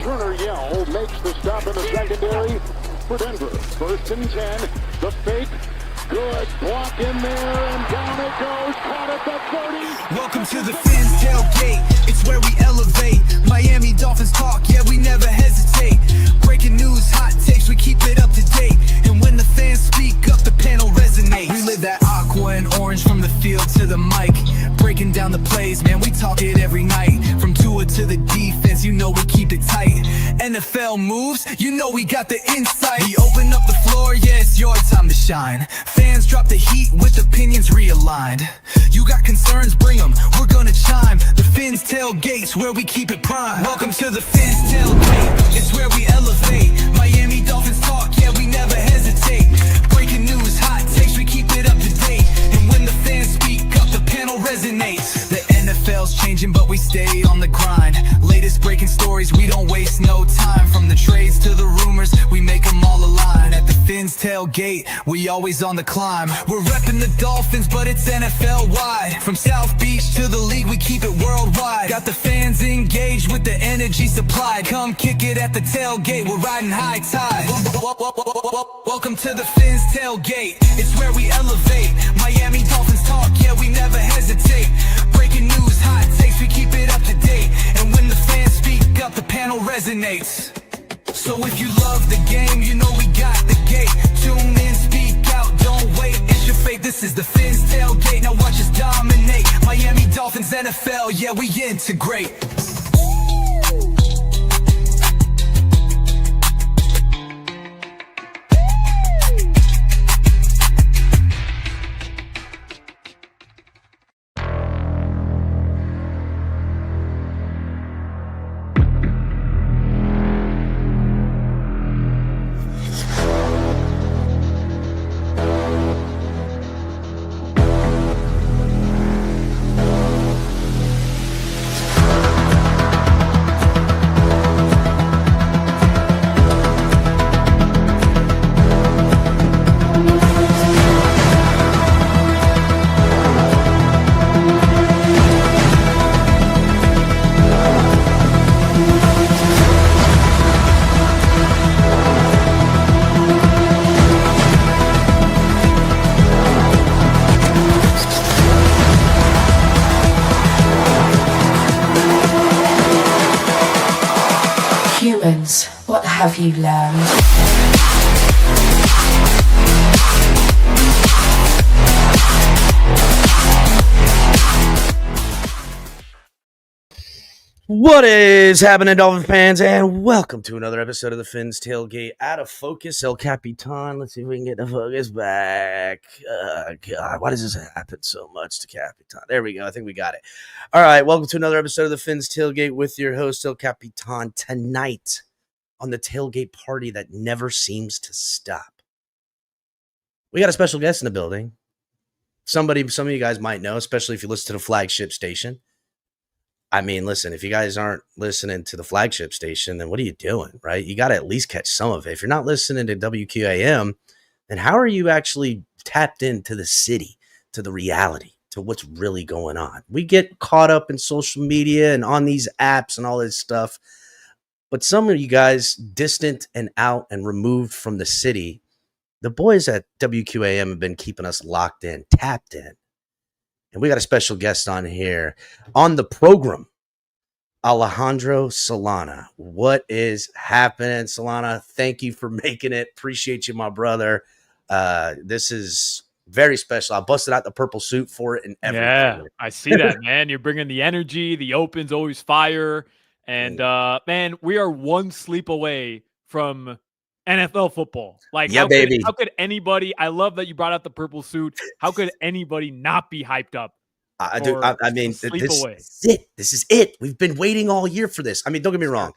Turner Yell makes the stop in the secondary for Denver. 1st and 10. The fake. Good block in there, and down it goes. Caught at the 30. Welcome to the Fins TailGate. It's where we elevate. Miami Dolphins talk, yeah, we never hesitate. Breaking news, hot takes, we keep it up to date. And when the fans speak up, the panel resonates. We live that aqua and orange from the field to the mic. Breaking down the plays, man, we talk it every night. From Tua to the defense, you know we keep it tight. NFL moves, you know we got the insight. We open up the floor, yeah, it's your time to shine. Fans drop the heat with opinions realigned. You got concerns, bring them, we're gonna chime. The Fins TailGate's where we keep it prime. Welcome to the Fins TailGate, it's where we elevate. Miami Dolphins talk, yeah, we never hesitate. Breaking news, hot takes, we keep it up to date. And when the fans speak up, the panel resonates. The NFL's changing, but we stay on the grind. Latest breaking stories, we don't waste no time. From the trades to the rumors, we make them all align. At the Fins TailGate, we always on the climb. We're repping the Dolphins, but it's NFL-wide. From South Beach to the league, we keep it worldwide. Got the fans engaged with the energy supplied. Come kick it at the tailgate, we're riding high tide. Welcome to the Fins TailGate, it's where we elevate. Miami Dolphins talk, yeah, we never hesitate. Breaking news, hot takes, we keep it up to date. And when the fans speak up, the panel resonates. So if you love the game, you know we got the gate. Tune in, speak out, don't wait, it's your fate. This is the Fins TailGate, now watch us dominate. Miami Dolphins, NFL, yeah, we integrate. Humans, what have you learned? What is happening, Dolphin fans, and welcome to another episode of the Fins TailGate. Out of focus, El Capitan. Let's see if we can get the focus back. God, why does this happen so much to Capitan? There we go. I think we got it. All right, welcome to another episode of the Fins TailGate with your host, El Capitan. Tonight on the tailgate party that never seems to stop, we got a special guest in the building. Some of you guys might know, especially if you listen to the flagship station. I mean, listen, if you guys aren't listening to the flagship station, then what are you doing, right? You got to at least catch some of it. If you're not listening to WQAM, then how are you actually tapped into the city, to the reality, to what's really going on? We get caught up in social media and on these apps and all this stuff. But some of you guys distant and out and removed from the city, the boys at WQAM have been keeping us locked in, tapped in. And we got a special guest on here on the program, Alejandro Solana. What is happening, Solana? Thank you for making it. Appreciate you, my brother. This is very special. I busted out the purple suit for it and everything. Yeah, I see that, man. You're bringing the energy. The open's always fire. And, man, we are one sleep away from NFL football. Like, yeah, how could anybody, I love that you brought out the purple suit. How could anybody not be hyped up? I mean, this is it. This is it. We've been waiting all year for this. I mean, don't get me wrong.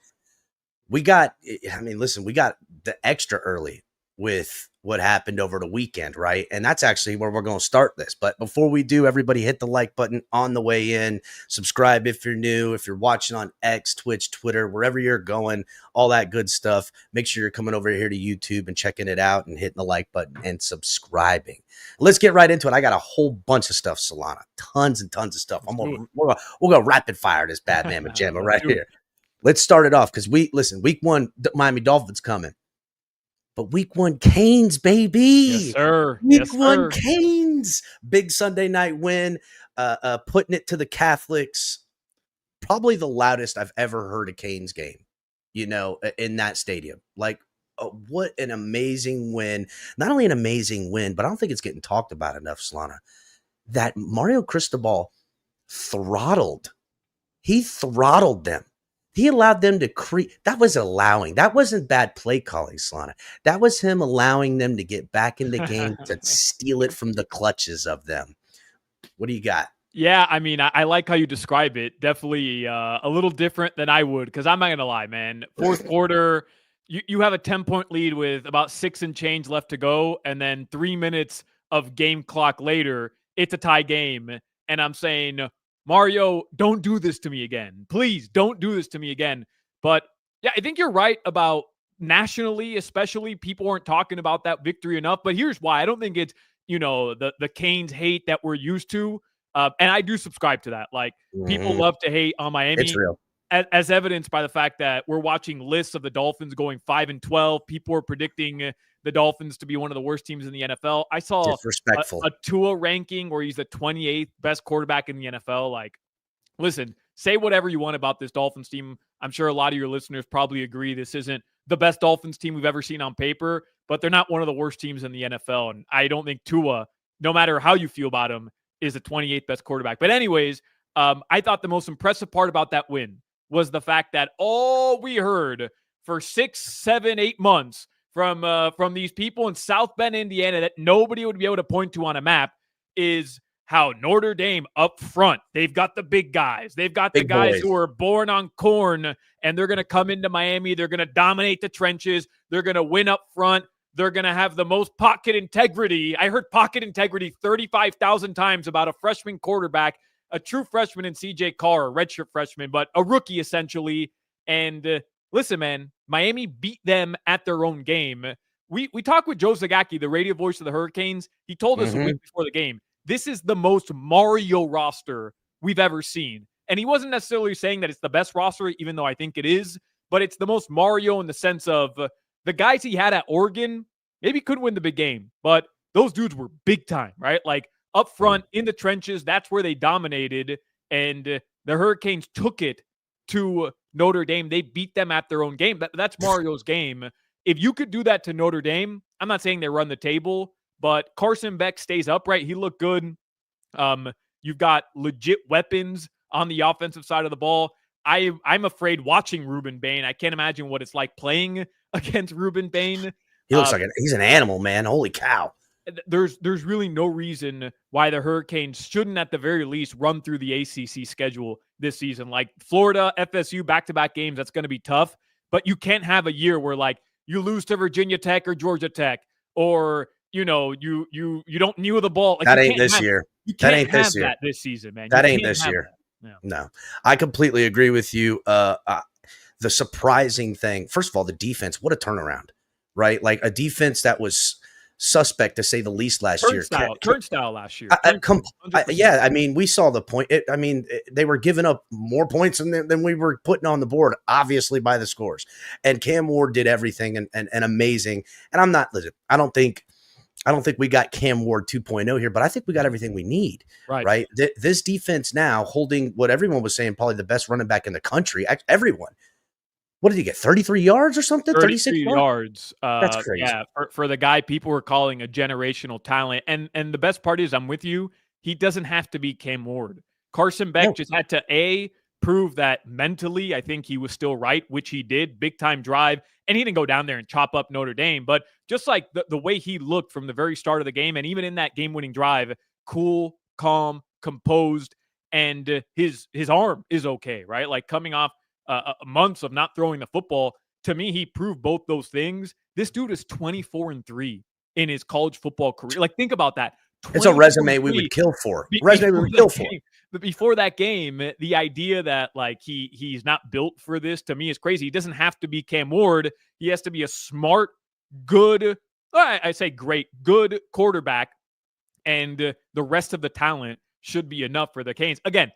We got the extra early with what happened over the weekend, right? And that's actually where we're going to start this. But before we do, everybody hit the like button on the way in. Subscribe if you're new. If you're watching on X, Twitch, Twitter, wherever you're going, all that good stuff. Make sure you're coming over here to YouTube and checking it out and hitting the like button and subscribing. Let's get right into it. I got a whole bunch of stuff, Solana. Tons and tons of stuff. We'll go rapid fire this bad man pajama right here. let's start it off because week 1, Miami Dolphins coming. But week 1, Canes, baby. Yes, sir. Week 1, Canes. Big Sunday night win, putting it to the Catholics. Probably the loudest I've ever heard a Canes game, in that stadium. Like, what an amazing win. Not only an amazing win, but I don't think it's getting talked about enough, Solana, that Mario Cristobal He throttled them. He allowed them to create. That wasn't bad play calling, Solana. That was him allowing them to get back in the game to steal it from the clutches of them. What do you got? Yeah, I mean, I like how you describe it. Definitely a little different than I would, because I'm not going to lie, man. Fourth quarter, you have a 10-point lead with about 6 and change left to go, and then 3 minutes of game clock later, it's a tie game. And I'm saying, Mario, don't do this to me again. Please don't do this to me again. But yeah, I think you're right about nationally, especially, people aren't talking about that victory enough. But here's why. I don't think it's, the Canes hate that we're used to. And I do subscribe to that. Like, people love to hate on Miami. It's real. As evidenced by the fact that we're watching lists of the Dolphins going 5-12. People are predicting the Dolphins to be one of the worst teams in the NFL. I saw a Tua ranking where he's the 28th best quarterback in the NFL. Like, listen, say whatever you want about this Dolphins team. I'm sure a lot of your listeners probably agree this isn't the best Dolphins team we've ever seen on paper, but they're not one of the worst teams in the NFL. And I don't think Tua, no matter how you feel about him, is the 28th best quarterback. But anyways, I thought the most impressive part about that win was the fact that all we heard for 6, 7, 8 months from these people in South Bend, Indiana, that nobody would be able to point to on a map, is how Notre Dame up front, they've got the big guys. They've got the guys who are born on corn, and they're going to come into Miami. They're going to dominate the trenches. They're going to win up front. They're going to have the most pocket integrity. I heard pocket integrity 35,000 times about a freshman quarterback, a true freshman in CJ Carr, a redshirt freshman, but a rookie essentially. And listen, man, Miami beat them at their own game. We talked with Joe Zagacki, the radio voice of the Hurricanes. He told us a week before the game, this is the most Mario roster we've ever seen. And he wasn't necessarily saying that it's the best roster, even though I think it is, but it's the most Mario in the sense of the guys he had at Oregon maybe couldn't win the big game, but those dudes were big time, right? Like, up front in the trenches, that's where they dominated. And the Hurricanes took it to Notre Dame. They beat them at their own game. That's Mario's game. If you could do that to Notre Dame, I'm not saying they run the table, but Carson Beck stays upright. He looked good. You've got legit weapons on the offensive side of the ball. I'm afraid watching Ruben Bain. I can't imagine what it's like playing against Ruben Bain. He looks like he's an animal, man. Holy cow. There's really no reason why the Hurricanes shouldn't, at the very least, run through the ACC schedule this season. Like, Florida, FSU, back-to-back games, that's going to be tough. But you can't have a year where, like, you lose to Virginia Tech or Georgia Tech, or, you don't kneel the ball. Like, that ain't this year. You can't have that this season, man. That ain't this year. No, I completely agree with you. The surprising thing, first of all, the defense, what a turnaround, right? Like, a defense that was suspect, to say the least, last year. Turnstile last year. Yeah, I mean, we saw the point. They were giving up more points than we were putting on the board, obviously, by the scores. And Cam Ward did everything and amazing. And I don't think we got Cam Ward 2.0 here, but I think we got everything we need. Right? This defense now holding what everyone was saying, probably the best running back in the country. Everyone. What did he get? 33 yards or something? 36 yards. That's crazy. Yeah, for the guy people were calling a generational talent. And the best part is, I'm with you, he doesn't have to be Cam Ward. Carson Beck just had to prove that mentally, I think he was still right, which he did. Big time drive. And he didn't go down there and chop up Notre Dame. But just like the way he looked from the very start of the game, and even in that game-winning drive, cool, calm, composed, and his arm is okay, right? Like, coming off months of not throwing the football, to me, he proved both those things. This dude is 24-3 in his college football career. Like, think about that. It's a resume we would kill for. But before that game, the idea that, like, he's not built for this, to me, is crazy. He doesn't have to be Cam Ward. He has to be a smart, good, I say great, good quarterback, and the rest of the talent should be enough for the Canes. Again,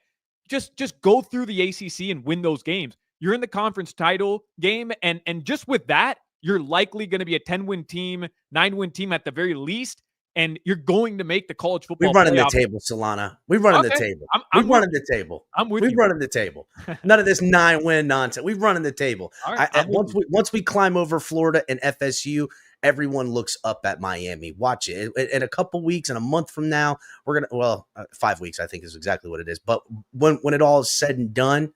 just go through the ACC and win those games. you're in the conference title game. And just with that, you're likely going to be a 10-win team, 9-win team at the very least. And you're going to make the college football. We're running the table, Solana. We're running the table. We're running the table. I'm with you. We're running the table. None of this 9-win nonsense. We're running the table. Right, once we climb over Florida and FSU, everyone looks up at Miami. Watch it. In a couple weeks and a month from now, we're going to, 5 weeks, I think is exactly what it is. But when it all is said and done,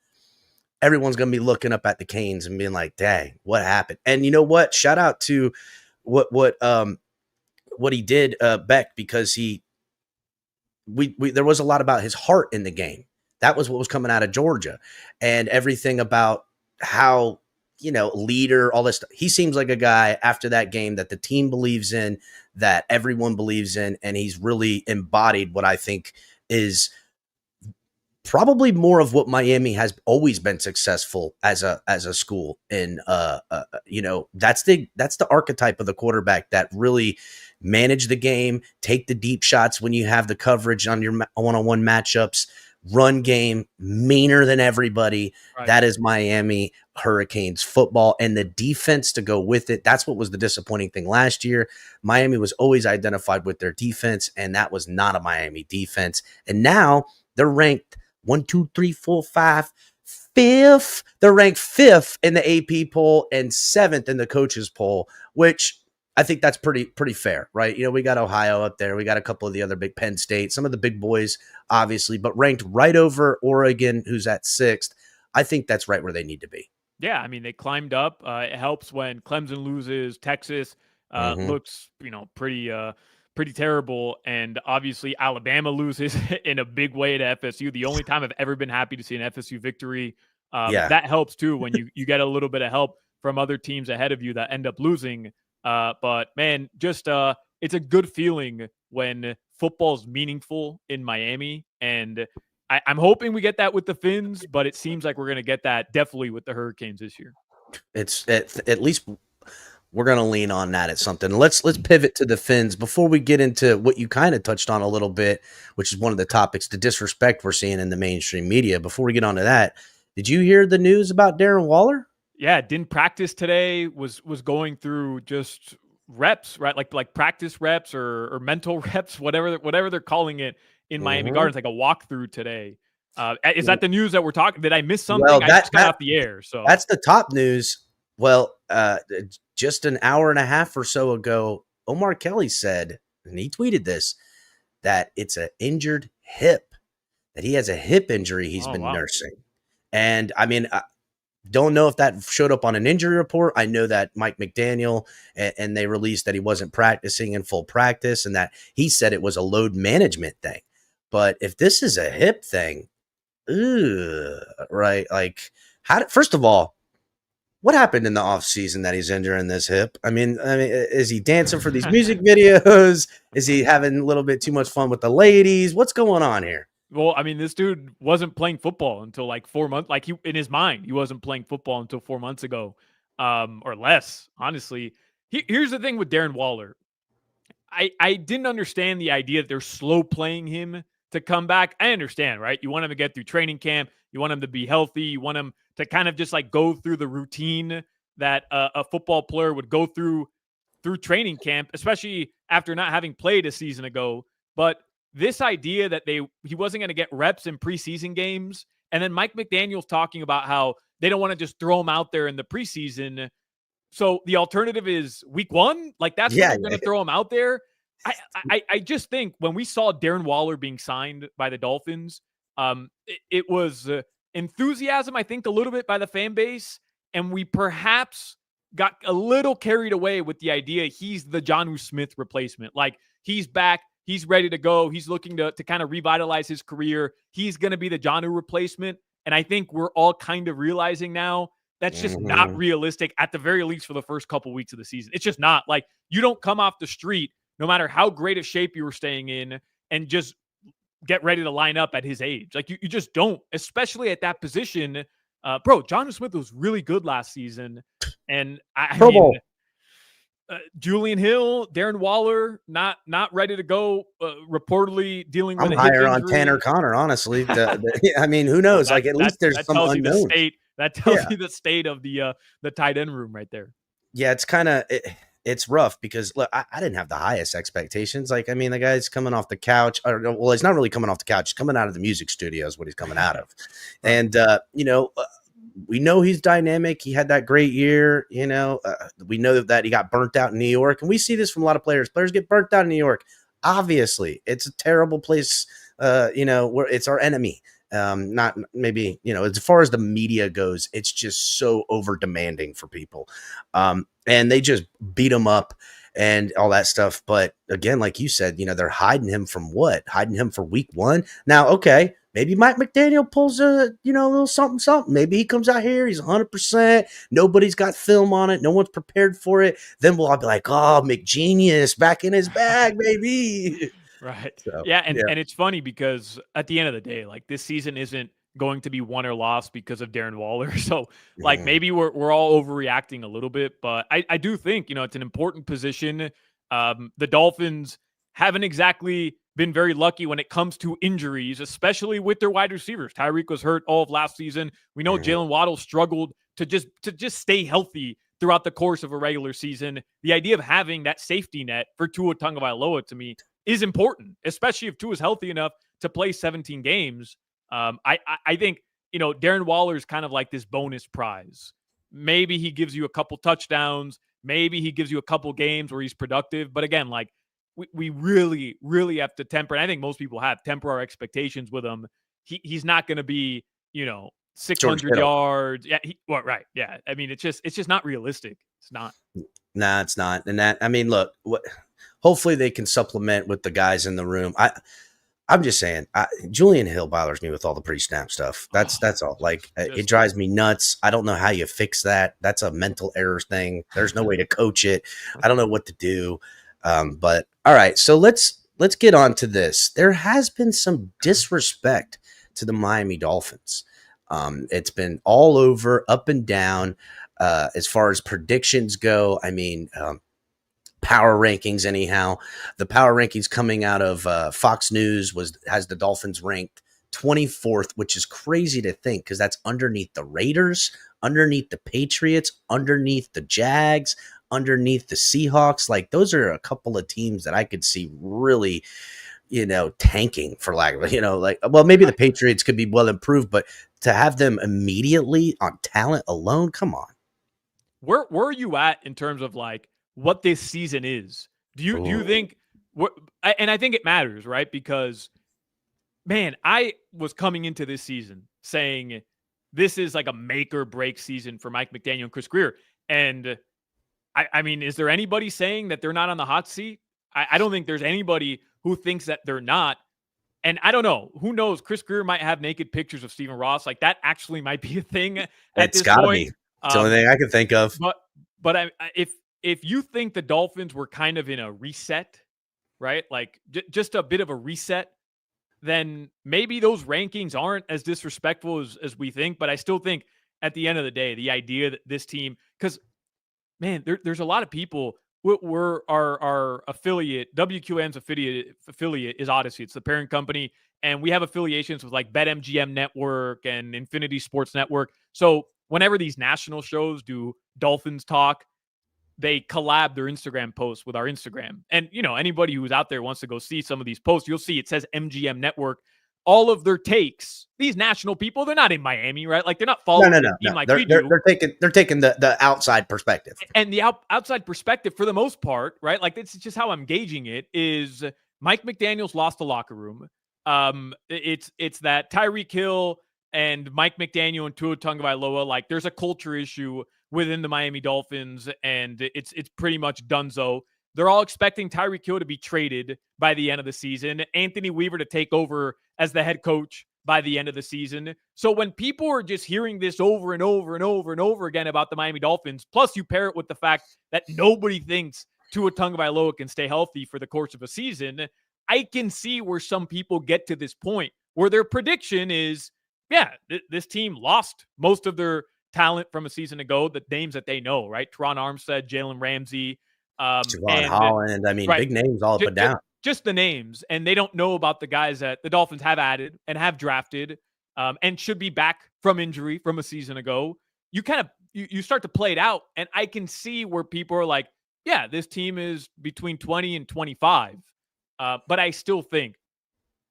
everyone's going to be looking up at the Canes and being like, dang, what happened? And you know what? Shout out to what he did, Beck, because there was a lot about his heart in the game. That was what was coming out of Georgia, and everything about how, leader, all this stuff. He seems like a guy after that game that the team believes in, that everyone believes in, and he's really embodied what I think is probably more of what Miami has always been successful as a school. And that's the archetype of the quarterback that really manage the game, take the deep shots when you have the coverage on your one-on-one matchups, run game, meaner than everybody. Right. That is Miami Hurricanes football, and the defense to go with it. That's what was the disappointing thing last year. Miami was always identified with their defense, and that was not a Miami defense. And now they're ranked 1, 2, 3, 4, 5, 5th. They're ranked 5th in the AP poll and 7th in the coaches poll, which I think that's pretty fair, right? We got Ohio up there. We got a couple of the other big Penn State, some of the big boys, obviously, but ranked right over Oregon, who's at 6th. I think that's right where they need to be. Yeah, I mean, they climbed up. It helps when Clemson loses. Texas looks, pretty terrible. And obviously Alabama loses in a big way to FSU. The only time I've ever been happy to see an FSU victory. That helps too when you get a little bit of help from other teams ahead of you that end up losing. But man, just it's a good feeling when football's meaningful in Miami. And I'm hoping we get that with the Fins, but it seems like we're going to get that definitely with the Hurricanes this year. It's at least we're going to lean on that at something. Let's pivot to the Fins before we get into what you kind of touched on a little bit, which is one of the topics, the disrespect we're seeing in the mainstream media. Before we get onto that, did you hear the news about Darren Waller? Yeah, didn't practice today, was going through just reps, right? Like practice reps or mental reps, whatever they're calling it in Miami Gardens, like a walkthrough today. Is that the news that we're talking? Did I miss something? Well, I just got off the air. So that's the top news. Well, just an hour and a half or so ago, Omar Kelly said, and he tweeted this, that it's an injured hip, that he has a hip injury he's been nursing. And I mean, don't know if that showed up on an injury report. I know that Mike McDaniel and they released that he wasn't practicing in full practice and that he said it was a load management thing. But if this is a hip thing, right? Like, first of all, what happened in the off season that he's injuring this hip? I mean, is he dancing for these music videos? Is he having a little bit too much fun with the ladies? What's going on here? Well, I mean, this dude wasn't playing football until like 4 months. Like in his mind, he wasn't playing football until 4 months ago, or less. Honestly, here's the thing with Darren Waller. I didn't understand the idea that they're slow playing him to come back. I understand, right? You want him to get through training camp. You want him to be healthy. You want him to kind of just like go through the routine that a football player would go through training camp, especially after not having played a season ago. But this idea that he wasn't going to get reps in preseason games, and then Mike McDaniel's talking about how they don't want to just throw him out there in the preseason. So the alternative is week 1. Like that's when they're going to throw him out there. I just think when we saw Darren Waller being signed by the Dolphins, it was enthusiasm, I think, a little bit by the fan base, and we perhaps got a little carried away with the idea he's the Jonnu Smith replacement. Like he's back. He's ready to go. He's looking to kind of revitalize his career. He's going to be the Jonnu replacement. And I think we're all kind of realizing now that's just not realistic, at the very least for the first couple weeks of the season. It's just not. Like, you don't come off the street, no matter how great a shape you were staying in, and just get ready to line up at his age. Like, you just don't, especially at that position. Bro, Jonnu Smith was really good last season. And I mean, Julian Hill, Darren Waller, not ready to go. Reportedly dealing with I'm higher on Tanner Connor, honestly. I mean, who knows? Like, at least there's some unknown. that tells you the state of the tight end room right there. Yeah, it's rough because look, I didn't have the highest expectations. Like, I mean, the guy's coming off the couch. Well, he's not really coming off the couch. He's coming out of the music studio is what he's coming out of. Right. And, we know he's dynamic. He had that great year. We know that he got burnt out in New York. And we see this from a lot of players. Players get burnt out in New York. Obviously, it's a terrible place, where it's our enemy. Not maybe, as far as the media goes, it's just so over demanding for people. And they just beat him up and all that stuff. But again, like you said, they're hiding him from what? Hiding him for week 1. Now, okay, maybe Mike McDaniel pulls a little something. Maybe he comes out here, he's 100%. Nobody's got film on it. No one's prepared for it. Then we'll all be like, oh, McGenius back in his bag, baby. Right. So, yeah. And it's funny because at the end of the day, like this season isn't going to be won or lost because of Darren Waller. So like maybe we're all overreacting a little bit, but I do think, it's an important position. The Dolphins haven't exactly been very lucky when it comes to injuries, especially with their wide receivers. Tyreek was hurt all of last season. We know Jalen Waddle struggled to just stay healthy throughout the course of a regular season. The idea of having that safety net for Tua Tagovailoa to me is important, especially if Tua is healthy enough to play 17 games. I think, Darren Waller is kind of like this bonus prize. Maybe he gives you a couple touchdowns. Maybe he gives you a couple games where he's productive. But again, like we really, really have to temper. And I think most people have temper our expectations with him. He's not going to be, 600 yards. Yeah. Right. Yeah. I mean, it's just not realistic. It's not. Nah, it's not. And that, I mean, look, hopefully they can supplement with the guys in the room. I'm just saying, Julian Hill bothers me with all the pre-snap stuff. That's all. Like, it drives me nuts. I don't know how you fix that. That's a mental error thing. There's no way to coach it. I don't know what to do. But all right, so let's get on to this. There has been some disrespect to the Miami Dolphins. It's been all over, up and down, as far as predictions go. I mean, power rankings anyhow. The power rankings coming out of Fox News has the Dolphins ranked 24th, which is crazy to think because that's underneath the Raiders, underneath the Patriots, underneath the Jags, underneath the Seahawks. Like those are a couple of teams that I could see really, tanking for lack of, maybe the Patriots could be well improved, but to have them immediately on talent alone, come on. Where are you at in terms of like what this season is? Do you think and I think it matters, right? Because man, I was coming into this season saying this is like a make or break season for Mike McDaniel and Chris Grier. And I mean, is there anybody saying that they're not on the hot seat? I don't think there's anybody who thinks that they're not. And I don't know. Who knows? Chris Grier might have naked pictures of Stephen Ross. Like that actually might be a thing at this point. Be. It's the only thing I can think of. But if you think the Dolphins were kind of in a reset, right? Like just a bit of a reset, then maybe those rankings aren't as disrespectful as we think. But I still think at the end of the day, the idea that this team, because man, there's a lot of people. We're our affiliate, WQAM's affiliate is Odyssey. It's the parent company. And we have affiliations with like BetMGM Network and Infinity Sports Network. So whenever these national shows do Dolphins talk, they collab their Instagram posts with our Instagram. And, anybody who's out there wants to go see some of these posts, you'll see it says MGM Network. All of their takes, these national people, they're not in Miami, right? Like they're not following the team like we do. They're taking the outside perspective. And the outside perspective for the most part, right? Like this is just how I'm gauging it is Mike McDaniel's lost the locker room. It's that Tyreek Hill and Mike McDaniel and Tua Tagovailoa, like there's a culture issue within the Miami Dolphins and it's pretty much donezo. They're all expecting Tyreek Hill to be traded by the end of the season, Anthony Weaver to take over as the head coach by the end of the season. So when people are just hearing this over and over and over and over again about the Miami Dolphins, plus you pair it with the fact that nobody thinks Tua Tagovailoa can stay healthy for the course of a season, I can see where some people get to this point where their prediction is, this team lost most of their talent from a season ago, the names that they know, right? Teron Armstead, Jalen Ramsey, Javon Holland. I mean, right. Big names all up and down. Just the names. And they don't know about the guys that the Dolphins have added and have drafted and should be back from injury from a season ago, you kind of you start to play it out. And I can see where people are like, yeah, this team is between 20 and 25. But I still think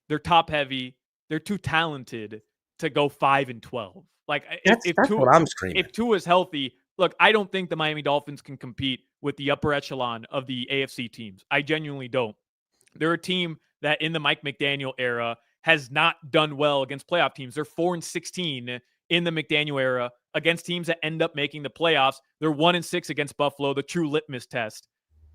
they're top heavy. They're too talented to go 5-12. Like that's what I'm screaming. If Tua is healthy, look, I don't think the Miami Dolphins can compete with the upper echelon of the AFC teams. I genuinely don't. They're a team that in the Mike McDaniel era has not done well against playoff teams. They're 4-16 in the McDaniel era against teams that end up making the playoffs. They're 1-6 against Buffalo, the true litmus test.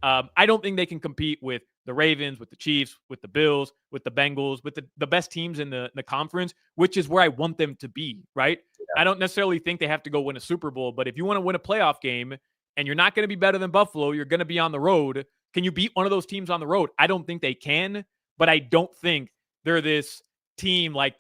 I don't think they can compete with the Ravens, with the Chiefs, with the Bills, with the Bengals, with the best teams in the conference, which is where I want them to be, right? Yeah. I don't necessarily think they have to go win a Super Bowl, but if you want to win a playoff game and you're not going to be better than Buffalo, you're going to be on the road. Can you beat one of those teams on the road? I don't think they can, but I don't think they're this team like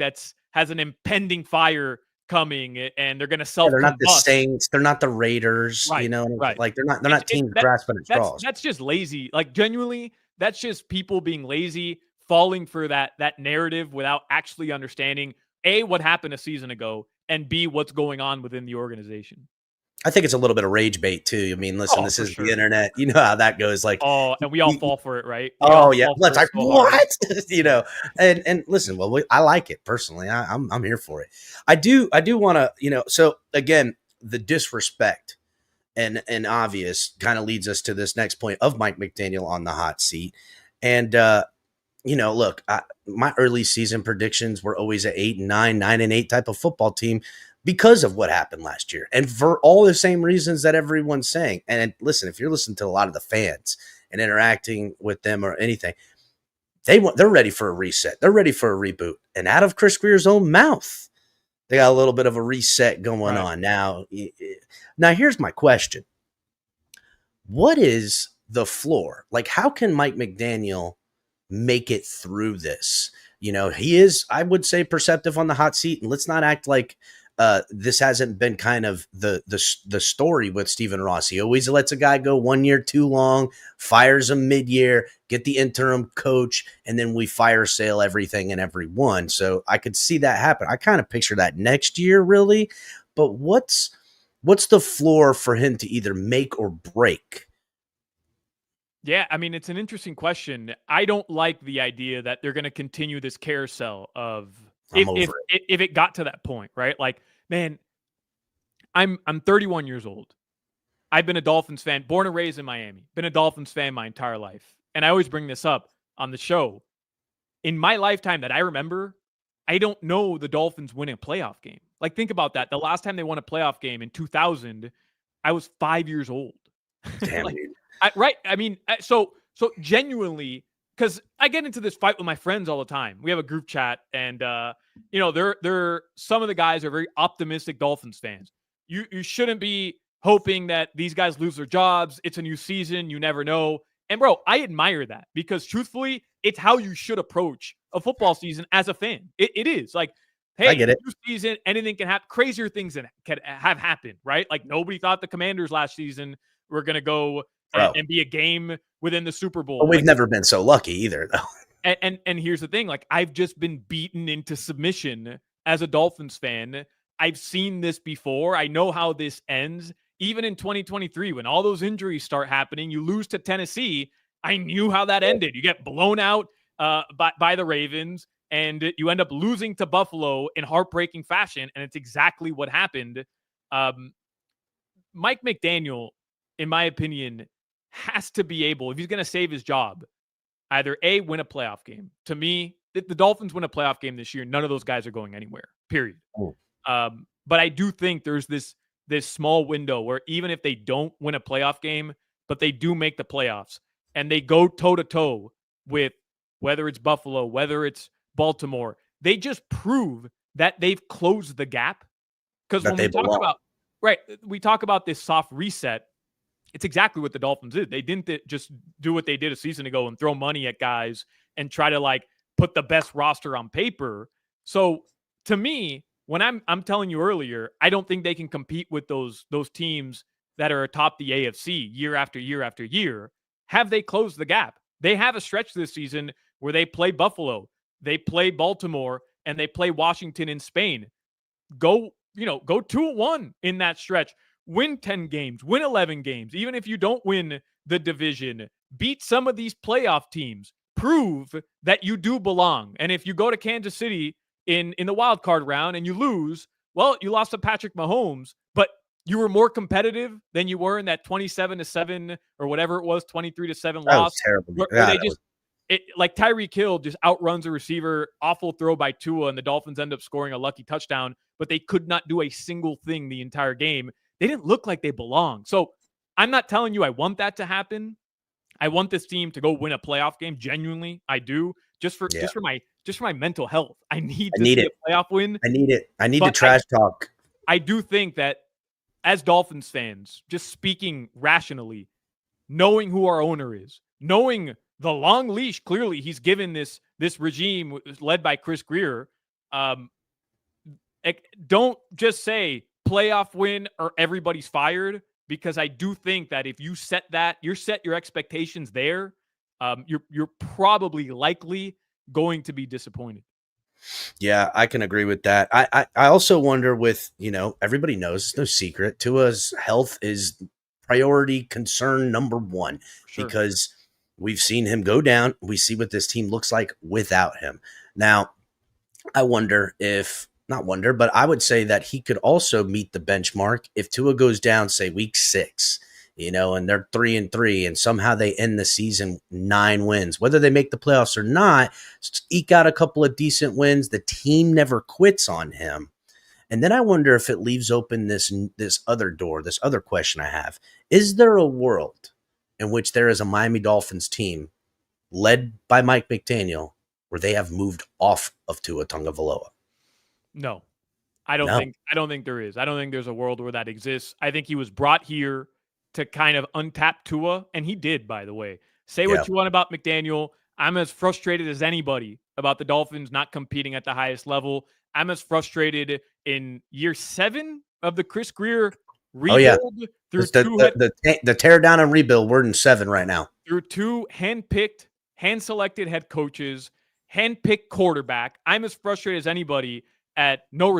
has an impending fire coming and they're going to self-combust. They're not the Saints. They're not the Raiders. Right, you know, right. Like they're not teams grasping at straws. That's just lazy. Like genuinely, that's just people being lazy, falling for that narrative without actually understanding A, what happened a season ago, and B, what's going on within the organization. I think it's a little bit of rage bait too. I mean, listen, this is the internet. You know how that goes. Like, and we all fall for it, right? Let's like what? You know, and listen. Well, I like it personally. I'm here for it. I do want to. You know, so again, the disrespect and obvious kind of leads us to this next point of Mike McDaniel on the hot seat. And you know, look, my early season predictions were always an 8-9, 9-8 type of football team, because of what happened last year and for all the same reasons that everyone's saying. And listen, if you're listening to a lot of the fans and interacting with them or anything, they're ready for a reset. They're ready for a reboot. And out of Chris Greer's own mouth, they got a little bit of a reset going on. Now, here's my question. What is the floor? Like, how can Mike McDaniel make it through this? You know, he is, I would say, perceptive on the hot seat. And let's not act like this hasn't been kind of the story with Stephen Ross. He always lets a guy go 1 year too long, fires him mid-year, get the interim coach, and then we fire sale everything and everyone. So I could see that happen. I kind of picture that next year, really. But what's the floor for him to either make or break? Yeah, I mean, it's an interesting question. I don't like the idea that they're going to continue this carousel of if it got to that point, right? Like, man, I'm 31 years old. I've been a Dolphins fan, born and raised in Miami, been a Dolphins fan my entire life. And I always bring this up on the show. In my lifetime that I remember, I don't know the Dolphins winning a playoff game. Like, think about that. The last time they won a playoff game in 2000, I was 5 years old. Damn, like, right? I mean, so genuinely, because I get into this fight with my friends all the time. We have a group chat, and you know, they're some of the guys are very optimistic Dolphins fans. You shouldn't be hoping that these guys lose their jobs. It's a new season. You never know. And bro, I admire that because truthfully, it's how you should approach a football season as a fan. It is like, hey, I get it. New season, anything can happen. Crazier things that can have happened, right? Like nobody thought the Commanders last season were going to go and be a game within the Super Bowl. But we've never been so lucky either, though. And here's the thing. Like, I've just been beaten into submission as a Dolphins fan. I've seen this before. I know how this ends. Even in 2023, when all those injuries start happening, you lose to Tennessee. I knew how that ended. You get blown out by the Ravens, and you end up losing to Buffalo in heartbreaking fashion, and it's exactly what happened. Mike McDaniel, in my opinion, has to be able, if he's going to save his job, either A, win a playoff game. To me, if the Dolphins win a playoff game this year, none of those guys are going anywhere, period. Oh. But I do think there's this small window where even if they don't win a playoff game, but they do make the playoffs and they go toe-to-toe with whether it's Buffalo, whether it's Baltimore, they just prove that they've closed the gap. Because when we talk about this soft reset, it's exactly what the Dolphins did. They didn't just do what they did a season ago and throw money at guys and try to like put the best roster on paper. So to me, when I'm telling you earlier, I don't think they can compete with those teams that are atop the AFC year after year after year. Have they closed the gap? They have a stretch this season where they play Buffalo, they play Baltimore, and they play Washington in Spain. Go go 2-1 in that stretch, win 10 games, win 11 games. Even if you don't win the division, beat some of these playoff teams, prove that you do belong. And if you go to Kansas City in the wild card round and you lose, well, you lost to Patrick Mahomes, but you were more competitive than you were in that 27-7 or whatever it was, 23-7 loss. Was terrible. Where they just like Tyreek Hill just outruns a receiver, awful throw by Tua, and the Dolphins end up scoring a lucky touchdown, but they could not do a single thing the entire game. They didn't look like they belonged. So I'm not telling you I want that to happen. I want this team to go win a playoff game. Genuinely, I do. Just for my mental health. I need a playoff win. I need it. I need the trash talk. I do think that as Dolphins fans, just speaking rationally, knowing who our owner is, knowing the long leash clearly he's given this regime led by Chris Grier, don't just say playoff win or everybody's fired, because I do think that if you set your expectations there, you're probably likely going to be disappointed. Yeah, I can agree with that. I also wonder with, everybody knows, it's no secret, Tua's health is priority concern number one, because we've seen him go down. We see what this team looks like without him. Now, I would say that he could also meet the benchmark if Tua goes down, say week 6, and they're 3-3, and somehow they end the season 9 wins, whether they make the playoffs or not, eke out a couple of decent wins. The team never quits on him. And then I wonder if it leaves open this other door, this other question I have. Is there a world in which there is a Miami Dolphins team led by Mike McDaniel where they have moved off of Tua Tagovailoa? No, I don't think there is. I don't think there's a world where that exists. I think he was brought here to kind of untap Tua, and he did, by the way. Say what you want about McDaniel. I'm as frustrated as anybody about the Dolphins not competing at the highest level. I'm as frustrated in year 7 of the Chris Grier rebuild. Through the tear down and rebuild. We're in 7 right now. Through 2 hand-picked, hand-selected head coaches, hand-picked quarterback. I'm as frustrated as anybody at no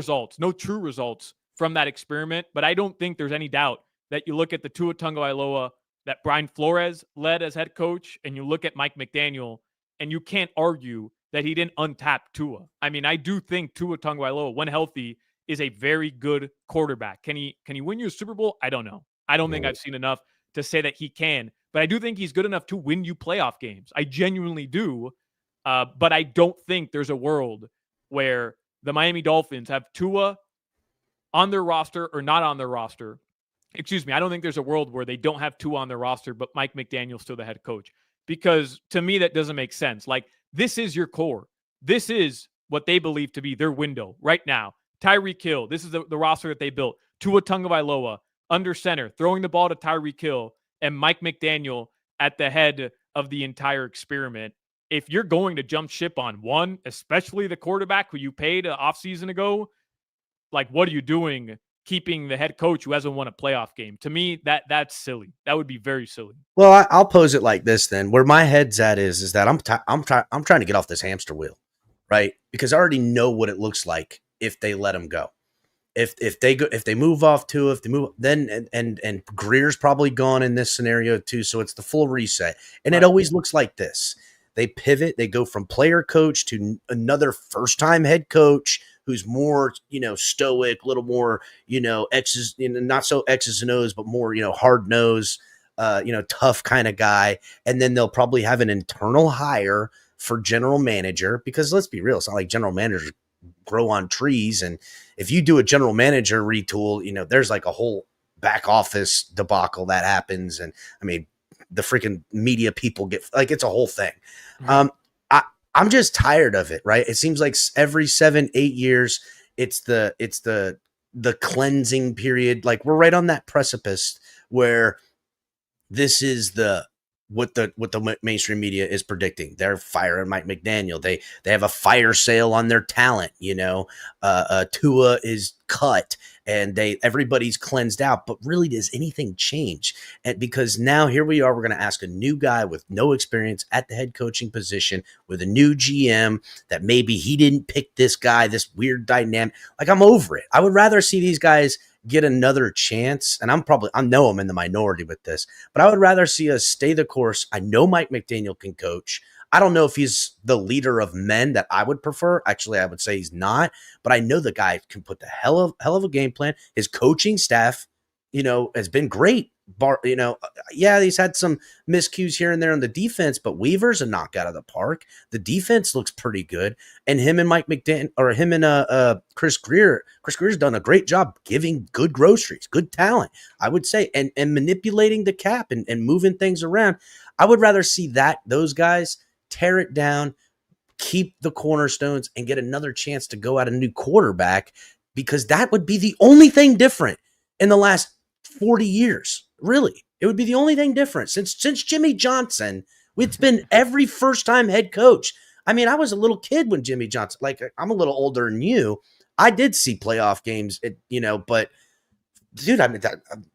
true results from that experiment. But I don't think there's any doubt that you look at the Tua Tagovailoa that Brian Flores led as head coach, and you look at Mike McDaniel, and you can't argue that he didn't untap Tua. I mean, I do think Tua Tagovailoa, when healthy, is a very good quarterback. Can he win you a Super Bowl? I don't know. I don't think I've seen enough to say that he can, but I do think he's good enough to win you playoff games. I genuinely do. But I don't think there's a world where the Miami Dolphins have Tua on their roster or not on their roster. Excuse me. I don't think there's a world where they don't have Tua on their roster, but Mike McDaniel's still the head coach, because to me, that doesn't make sense. Like, this is your core. This is what they believe to be their window right now. Tyreek Hill. This is the roster that they built. Tua Tagovailoa under center, throwing the ball to Tyreek Hill, and Mike McDaniel at the head of the entire experiment. If you're going to jump ship on one, especially the quarterback who you paid an offseason ago, like, what are you doing keeping the head coach who hasn't won a playoff game? To me, that's silly. That would be very silly. Well, I'll pose it like this then. Where my head's at is that I'm trying to get off this hamster wheel, right? Because I already know what it looks like if they let him go. If they move off to, if they move, then and Greer's probably gone in this scenario too. So it's the full reset, and it always looks like this. They pivot. They go from player coach to another first-time head coach who's more, stoic, a little more, X's, not so X's and O's, but more, hard nose, tough kind of guy. And then they'll probably have an internal hire for general manager, because let's be real, it's not like general managers grow on trees. And if you do a general manager retool, there's like a whole back office debacle that happens. And I mean, the freaking media people get, like, it's a whole thing. Mm-hmm. I'm just tired of it, right? It seems like every 7-8 years, it's the cleansing period. Like, we're right on that precipice where this is the what the mainstream media is predicting. They're firing Mike McDaniel. They have a fire sale on their talent. Tua is cut, and everybody's cleansed out. But really, does anything change? And because now here we are, we're going to ask a new guy with no experience at the head coaching position with a new GM that maybe he didn't pick this guy, this weird dynamic. Like, I'm over it. I would rather see these guys get another chance, and I know I'm in the minority with this, but I would rather see us stay the course. I know Mike McDaniel can coach. I don't know if he's the leader of men that I would prefer. Actually, I would say he's not, but I know the guy can put the hell of a game plan. His coaching staff, has been great. He's had some miscues here and there on the defense, but Weaver's a knockout of the park. The defense looks pretty good, and him and Mike McDaniel, or him and Chris Greer's done a great job giving good groceries, good talent, I would say, and manipulating the cap and moving things around. I would rather see those guys tear it down, keep the cornerstones, and get another chance to go out a new quarterback, because that would be the only thing different in the last 40 years. Really, it would be the only thing different since Jimmy Johnson. It's been every first-time head coach. I mean, I was a little kid when Jimmy Johnson. Like, I'm a little older than you. I did see playoff games, but dude, I mean,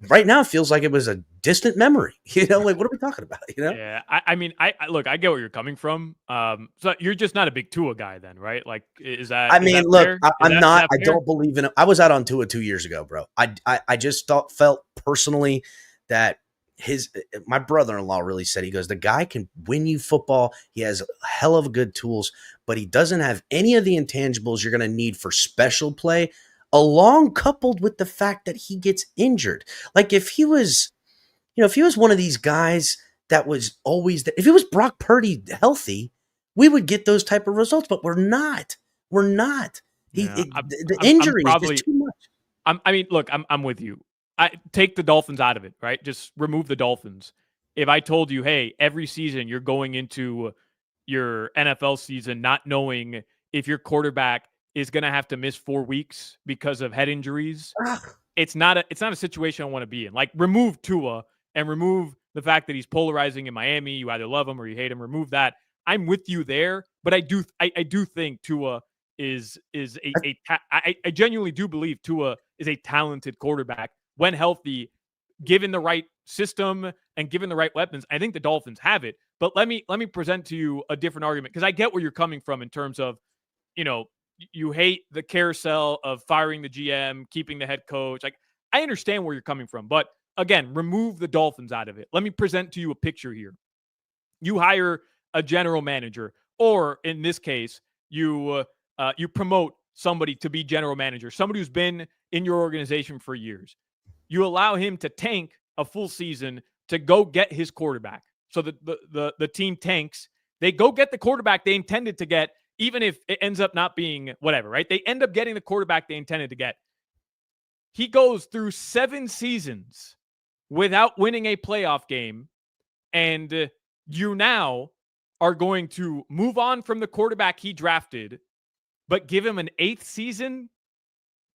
right now it feels like it was a distant memory. Like, what are we talking about? Yeah, I mean, I look, I get where you're coming from. So you're just not a big Tua guy, then, right? Like, is that? I'm not. I don't believe in it. I was out on Tua 2 years ago, bro. I just felt personally that my brother-in-law really said, he goes, the guy can win you football. He has a hell of good tools, but he doesn't have any of the intangibles you're going to need for special play, along coupled with the fact that he gets injured. Like, if he was one of these guys that was always if he was Brock Purdy healthy, we would get those type of results, but we're not. The injury is just too much. I'm with you. I take the Dolphins out of it, right? Just remove the Dolphins. If I told you, hey, every season you're going into your NFL season not knowing if your quarterback is going to have to miss 4 weeks because of head injuries, it's not a situation I want to be in. Like, remove Tua and remove the fact that he's polarizing in Miami. You either love him or you hate him. Remove that. I'm with you there, but I do think Tua I genuinely do believe Tua is a talented quarterback when healthy, given the right system and given the right weapons. I think the Dolphins have it. But let me present to you a different argument, because I get where you're coming from in terms of, you hate the carousel of firing the GM, keeping the head coach. Like, I understand where you're coming from, but again, remove the Dolphins out of it. Let me present to you a picture here. You hire a general manager, or in this case, you promote somebody to be general manager, somebody who's been in your organization for years. You allow him to tank a full season to go get his quarterback. So the team tanks. They go get the quarterback they intended to get, even if it ends up not being whatever, right? They end up getting the quarterback they intended to get. He goes through 7 seasons without winning a playoff game, and you now are going to move on from the quarterback he drafted, but give him an 8th season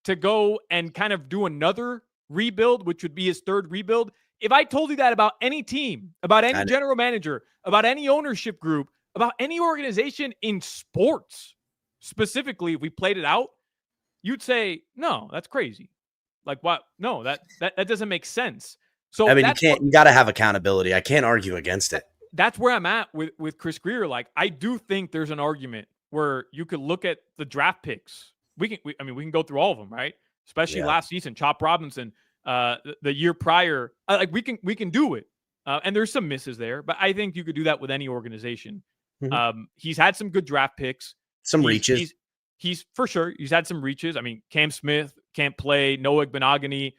to go and kind of do another rebuild, which would be his 3rd rebuild. If I told you that about any team, about any general manager, about any ownership group, about any organization in sports, specifically, if we played it out, you'd say, no, that's crazy. Like, what? No, that doesn't make sense. So I mean, you got to have accountability. I can't argue against it. That's where I'm at with Chris Grier. Like, I do think there's an argument where you could look at the draft picks. We can go through all of them, right? Especially last season, Chop Robinson, the year prior. Like, we can do it. And there's some misses there, but I think you could do that with any organization. Mm-hmm. He's had some good draft picks, some reaches. He's for sure. He's had some reaches. I mean, Cam Smith can't play. Noah Benogany,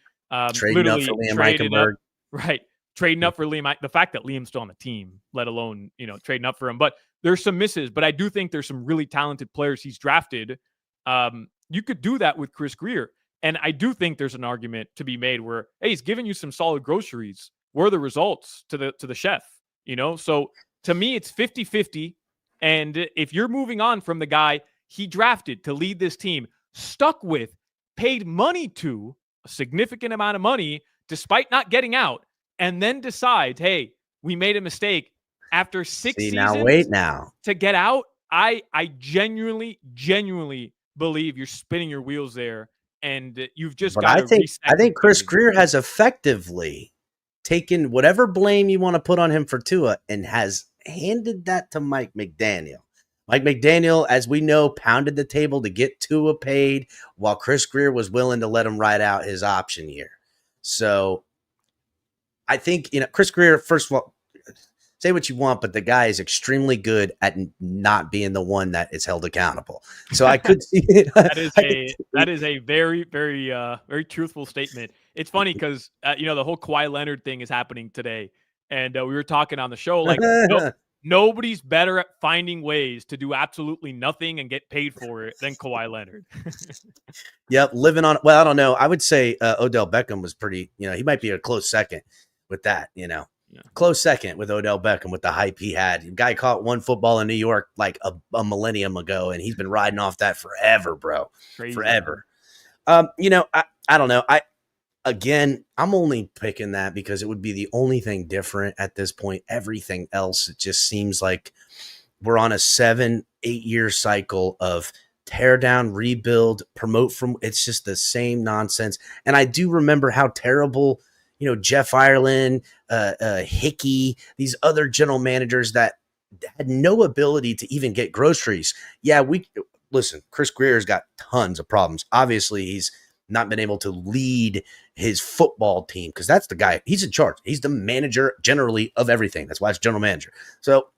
trading up for Liam Eichenberg. Right. Trading up for Liam. The fact that Liam's still on the team, let alone, trading up for him. But there's some misses, but I do think there's some really talented players he's drafted. You could do that with Chris Grier. And I do think there's an argument to be made where, hey, he's giving you some solid groceries. Where are the results to the chef? So to me, it's 50-50. And if you're moving on from the guy he drafted to lead this team, stuck with, paid money to, a significant amount of money, despite not getting out, and then decides, hey, we made a mistake, after 6 See, seasons now wait now. to get out, I genuinely believe you're spinning your wheels there, and you've just But got to reset. I think Chris completely. Grier has effectively taken whatever blame you want to put on him for Tua and has handed that to Mike McDaniel. Mike McDaniel, as we know, pounded the table to get Tua paid while Chris Grier was willing to let him ride out his option year. So I think, Chris Grier, first of all, say what you want, but the guy is extremely good at not being the one that is held accountable. So I could see it. that is a very, very, very truthful statement. It's funny because the whole Kawhi Leonard thing is happening today, and we were talking on the show like nobody's better at finding ways to do absolutely nothing and get paid for it than Kawhi Leonard. Yep, living on. Well, I don't know. I would say Odell Beckham was pretty. He might be a close second with that. Yeah. Close second with Odell Beckham with the hype he had. The guy caught one football in New York like a millennium ago, and he's been riding off that forever, bro. Crazy. Forever. I don't know. I'm only picking that because it would be the only thing different at this point. Everything else, it just seems like we're on a 7-8 year cycle of tear down, rebuild, promote from. It's just the same nonsense. And I do remember how terrible Jeff Ireland, Hickey, these other general managers that had no ability to even get groceries. Yeah, listen, Chris Grier's got tons of problems. Obviously, he's not been able to lead his football team because that's the guy. He's in charge. He's the manager generally of everything. That's why it's general manager. So,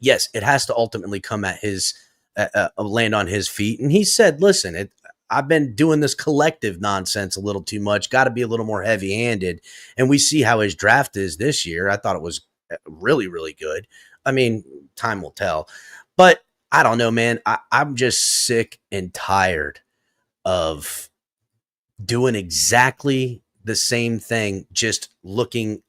yes, it has to ultimately come at his land on his feet. And he said, listen, I've been doing this collective nonsense a little too much. Got to be a little more heavy-handed. And we see how his draft is this year. I thought it was really, really good. I mean, time will tell. But I don't know, man. I'm just sick and tired of doing exactly the same thing, just looking.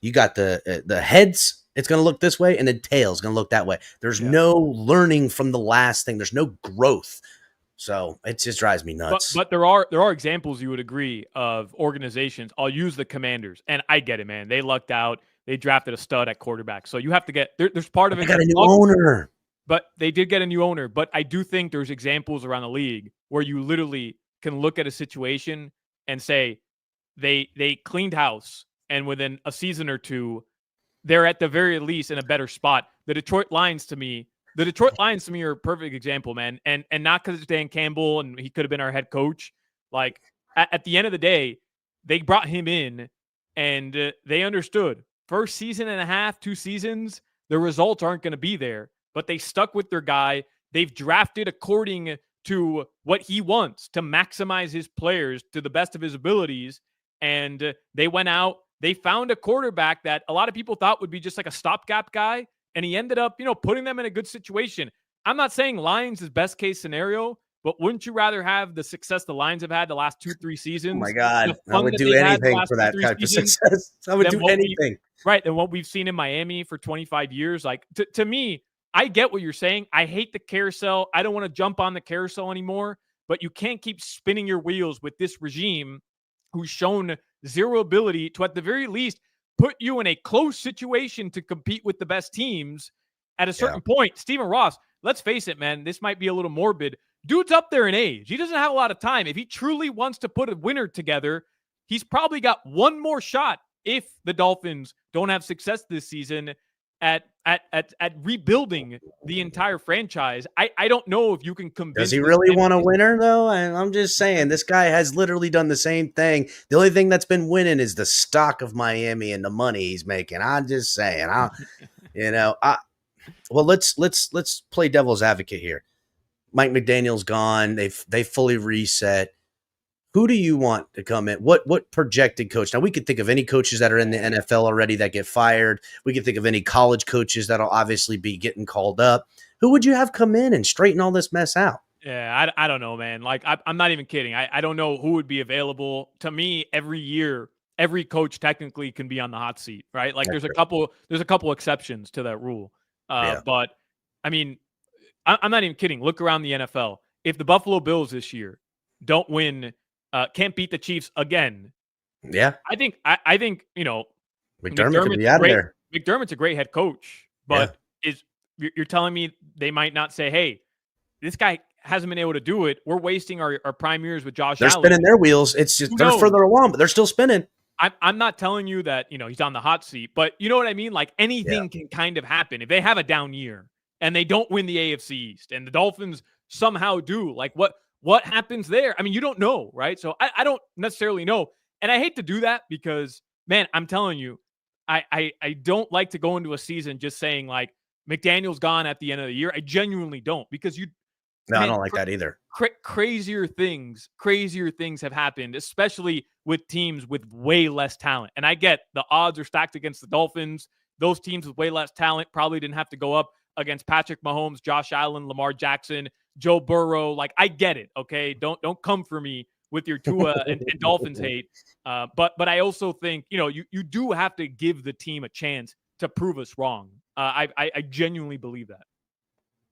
You got the heads, it's going to look this way, and the tail's going to look that way. There's no learning from the last thing. There's no growth. So it just drives me nuts. But there are examples you would agree of organizations. I'll use the Commanders, and I get it, man. They lucked out. They drafted a stud at quarterback. So you have to get there's part of it. They got a new owner. But they did get a new owner. But I do think there's examples around the league where you literally can look at a situation and say they cleaned house, and within a season or two, they're at the very least in a better spot. The Detroit Lions to me are a perfect example, man. And not because it's Dan Campbell and he could have been our head coach. Like at the end of the day, they brought him in and they understood first season and a half, 2 seasons, the results aren't going to be there, but they stuck with their guy. They've drafted according to what he wants to maximize his players to the best of his abilities. And they went out, they found a quarterback that a lot of people thought would be just like a stopgap guy. And he ended up, putting them in a good situation. I'm not saying Lions is best case scenario, but wouldn't you rather have the success the Lions have had the last 2-3 seasons? Oh my God, I would do anything for that type of success. I would do anything. Right, and what we've seen in Miami for 25 years. Like, to me, I get what you're saying. I hate the carousel. I don't want to jump on the carousel anymore, but you can't keep spinning your wheels with this regime who's shown zero ability to, at the very least, put you in a close situation to compete with the best teams at a certain point. Stephen Ross, let's face it, man, this might be a little morbid. Dude's up there in age. He doesn't have a lot of time. If he truly wants to put a winner together, he's probably got one more shot if the Dolphins don't have success this season at rebuilding the entire franchise. I don't know if you can convince. Does he really want a winner, though? I'm just saying, this guy has literally done the same thing. The only thing that's been winning is the stock of Miami and the money he's making. I'm just saying, well, let's play devil's advocate here. Mike McDaniel's gone. They fully reset. Who do you want to come in? What projected coach? Now, we could think of any coaches that are in the NFL already that get fired. We could think of any college coaches that'll obviously be getting called up. Who would you have come in and straighten all this mess out? Yeah, I don't know, man. Like, I'm not even kidding. I don't know who would be available. To me, every year, every coach technically can be on the hot seat, right? Like, there's a couple exceptions to that rule. But, I mean, I'm not even kidding. Look around the NFL. If the Buffalo Bills this year don't win, can't beat the Chiefs again. Yeah, I think McDermott could be out of there. McDermott's a great head coach, but you're telling me they might not say, hey, this guy hasn't been able to do it. We're wasting our prime years with Josh Allen. They're spinning their wheels. It's just they're further along, but they're still spinning. I'm not telling you that, he's on the hot seat, but you know what I mean? Like anything can kind of happen. If they have a down year and they don't win the AFC East and the Dolphins somehow do, like what happens there? I mean, you don't know, right? So I don't necessarily know. And I hate to do that because, man, I'm telling you, I don't like to go into a season just saying like McDaniel's gone at the end of the year. I genuinely don't, because I don't like that either. Crazier things have happened, especially with teams with way less talent. And I get the odds are stacked against the Dolphins. Those teams with way less talent probably didn't have to go up against Patrick Mahomes, Josh Allen, Lamar Jackson, Joe Burrow. Like, I get it. Okay. Don't come for me with your Tua and Dolphins hate. But I also think, you do have to give the team a chance to prove us wrong. I genuinely believe that.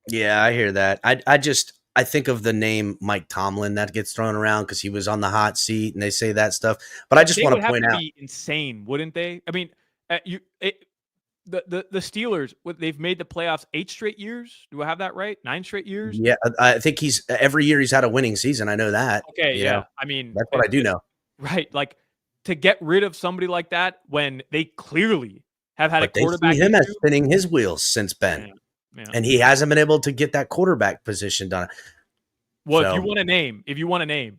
Yeah, I hear that. I think of the name Mike Tomlin that gets thrown around because he was on the hot seat and they say that stuff. But I just want to point out, be insane, wouldn't they? I mean, the Steelers, they've made the playoffs 8 straight years. Do I have that right? 9 straight years? Yeah, I think every year he's had a winning season. I know that. Okay, yeah. I mean, that's what I do know. Right, like to get rid of somebody like that when they clearly have had a quarterback. They see him as spinning his wheels since Ben. Yeah. And he hasn't been able to get that quarterback position done. Well, if you want a name,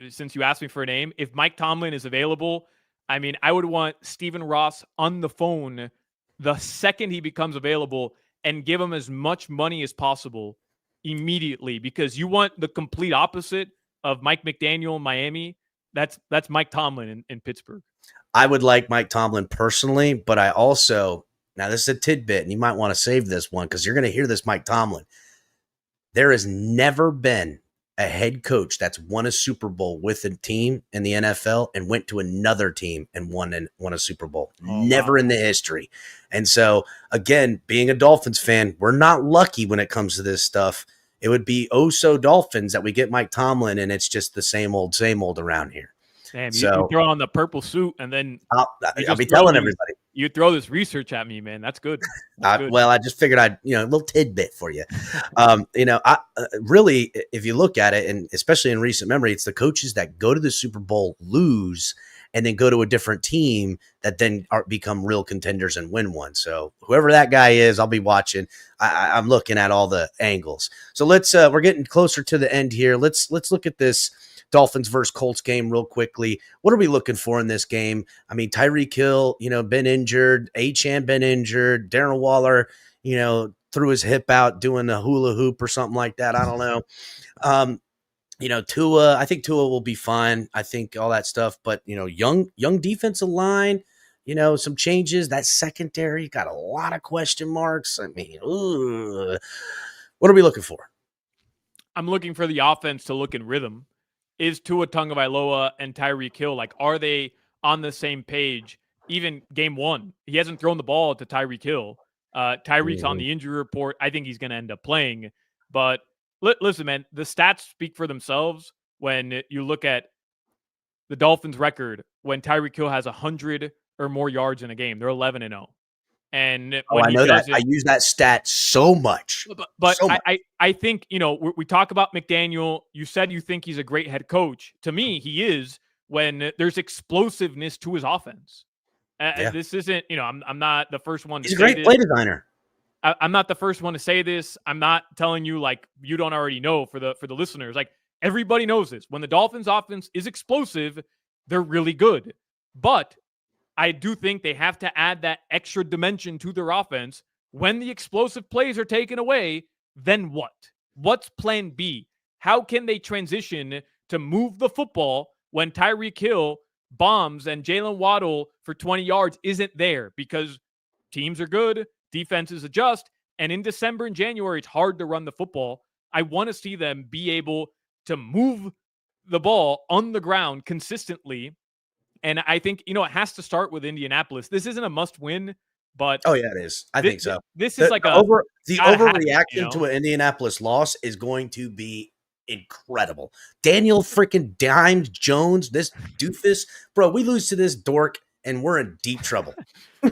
since you asked me for a name, if Mike Tomlin is available, I mean, I would want Stephen Ross on the phone the second he becomes available and give him as much money as possible immediately, because you want the complete opposite of Mike McDaniel in Miami. That's Mike Tomlin in Pittsburgh. I would like Mike Tomlin personally, but I also, now this is a tidbit, and you might want to save this one because you're going to hear this, Mike Tomlin. There has never been a head coach that's won a Super Bowl with a team in the NFL and went to another team and won a Super Bowl. Never in the history. And so, again, being a Dolphins fan, we're not lucky when it comes to this stuff. It would be so Dolphins that we get Mike Tomlin and it's just the same old around here. Damn, you throw on the purple suit and then I'll be telling everybody. You throw this research at me, man. That's good. Well, I just figured a little tidbit for you. I really, if you look at it, and especially in recent memory, it's the coaches that go to the Super Bowl, lose, and then go to a different team that then become real contenders and win one. So whoever that guy is, I'll be watching. I'm looking at all the angles. So we're getting closer to the end here. Let's look at this Dolphins versus Colts game real quickly. What are we looking for in this game? I mean, Tyreek Hill, been injured. Achane been injured. Darren Waller, threw his hip out doing a hula hoop or something like that. I don't know. Tua, I think Tua will be fine. I think all that stuff, but young defensive line, some changes. That secondary got a lot of question marks. I mean, what are we looking for? I'm looking for the offense to look in rhythm. Is Tua Tagovailoa and Tyreek Hill, like, are they on the same page? Even game 1, he hasn't thrown the ball to Tyreek Hill. Tyreek's on the injury report. I think he's going to end up playing. But listen, man, the stats speak for themselves when you look at the Dolphins' record when Tyreek Hill has 100 or more yards in a game. They're 11-0. And I know that. I use that stat so much. But so much. I think, we talk about McDaniel. You said you think he's a great head coach. To me, he is when there's explosiveness to his offense. This isn't, I'm not the first one to say this. He's a great play designer. I'm not the first one to say this. I'm not telling you like you don't already know for the listeners. Like, everybody knows this. When the Dolphins offense is explosive, they're really good. But I do think they have to add that extra dimension to their offense. When the explosive plays are taken away, then what? What's plan B? How can they transition to move the football when Tyreek Hill bombs and Jalen Waddle for 20 yards isn't there? Because teams are good, defenses adjust, and in December and January, it's hard to run the football. I want to see them be able to move the ball on the ground consistently. And I think, it has to start with Indianapolis. This isn't a must win, but oh yeah, it is. I think so. This is like the overreaction to an Indianapolis loss is going to be incredible. Daniel freaking Dimes Jones, this doofus, bro. We lose to this dork and we're in deep trouble.